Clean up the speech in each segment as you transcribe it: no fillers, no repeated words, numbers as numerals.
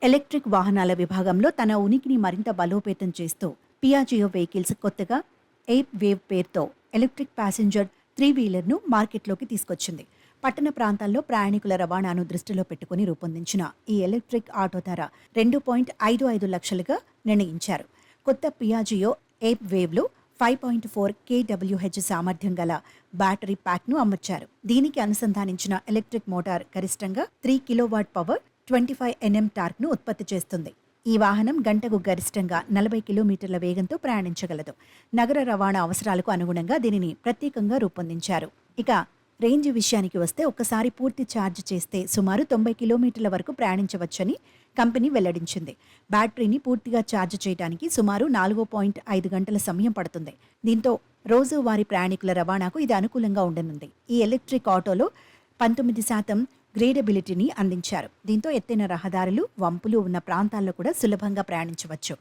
Electric వాహనాల విభాగంలో తన ఉనికిని మరింత బలోపేతం చేస్తూ పియాజియో వెహికల్స్ కొత్తగా ఎయిప్ వేవ్ పేరుతో ఎలక్ట్రిక్ ప్యాసింజర్ 3-వీలర్ను మార్కెట్లోకి తీసుకొచ్చింది. పట్టణ ప్రాంతాల్లో ప్రయాణికుల రవాణాను దృష్టిలో పెట్టుకుని రూపొందించిన ఈ ఎలక్ట్రిక్ ఆటో ధర 2.55 లక్షలుగా నిర్ణయించారు. కొత్త పియాజియో ఎయిప్ వేవ్లో 5.4 kWh సామర్థ్యం గల బ్యాటరీ ప్యాక్ను అమర్చారు. దీనికి అనుసంధానించిన ఎలక్ట్రిక్ మోటార్ గరిష్టంగా 3 కిలోవాట్ పవర్ 25 Nm టార్క్ను ఉత్పత్తి చేస్తుంది. ఈ వాహనం గంటకు గరిష్టంగా 40 కిలోమీటర్ల వేగంతో ప్రయాణించగలదు. నగర రవాణా అవసరాలకు అనుగుణంగా దీనిని ప్రత్యేకంగా రూపొందించారు. ఇక రేంజ్ విషయానికి వస్తే ఒక్కసారి పూర్తి ఛార్జ్ చేస్తే సుమారు 90 కిలోమీటర్ల వరకు ప్రయాణించవచ్చని కంపెనీ వెల్లడించింది. బ్యాటరీని పూర్తిగా ఛార్జ్ చేయడానికి సుమారు 4.5 గంటల సమయం పడుతుంది. దీంతో రోజువారీ ప్రయాణికుల రవాణాకు ఇది అనుకూలంగా ఉండనుంది. ఈ ఎలక్ట్రిక్ ఆటోలో 19% గ్రేడబిలిటీని అందించారు. దీంతో ఎత్తైన రహదారులు, వంపులు ఉన్న ప్రాంతాల్లో కూడా సులభంగా ప్రయాణించవచ్చు.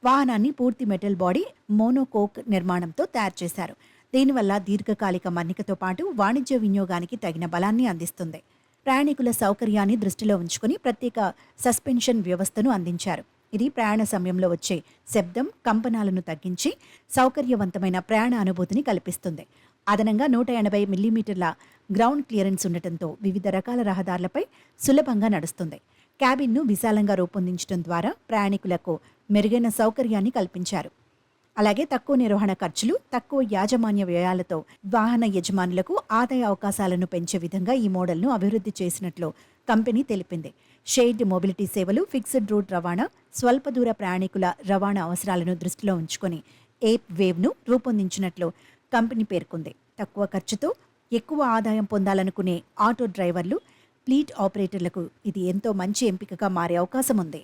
వాహనాన్ని పూర్తి మెటల్ బాడీ మోనోకోక్ నిర్మాణంతో తయారు చేశారు. దీనివల్ల దీర్ఘకాలిక మన్నికతో పాటు వాణిజ్య వినియోగానికి తగిన బలాన్ని అందిస్తుంది. ప్రయాణికుల సౌకర్యాన్ని దృష్టిలో ఉంచుకుని ప్రత్యేక సస్పెన్షన్ వ్యవస్థను అందించారు. ఇది ప్రయాణ సమయంలో వచ్చే శబ్దం, కంపనాలను తగ్గించి సౌకర్యవంతమైన ప్రయాణ అనుభూతిని కల్పిస్తుంది. అదనంగా 180 మిల్లీమీటర్ల గ్రౌండ్ క్లియరెన్స్ ఉండటంతో వివిధ రకాల రహదారులపై సులభంగా నడుస్తుంది. క్యాబిన్ను విశాలంగా రూపొందించడం ద్వారా ప్రయాణికులకు మెరుగైన సౌకర్యాన్ని కల్పించారు. అలాగే తక్కువ నిర్వహణ ఖర్చులు, తక్కువ యాజమాన్య వ్యయాలతో వాహన యజమానులకు ఆదాయ అవకాశాలను పెంచే విధంగా ఈ మోడల్ను అభివృద్ధి చేసినట్లు కంపెనీ తెలిపింది. షేర్డ్ మొబిలిటీ సేవలు, ఫిక్స్డ్ రూట్ రవాణా, స్వల్ప దూర ప్రయాణికుల రవాణా అవసరాలను దృష్టిలో ఉంచుకొని ఎయిప్ వేవ్ను రూపొందించినట్లు కంపెనీ పేర్కొంది. తక్కువ ఖర్చుతో ఎక్కువ ఆదాయం పొందాలనుకునే ఆటో డ్రైవర్లు, ఫ్లీట్ ఆపరేటర్లకు ఇది ఎంతో మంచి ఎంపికగా మారే అవకాశం ఉంది.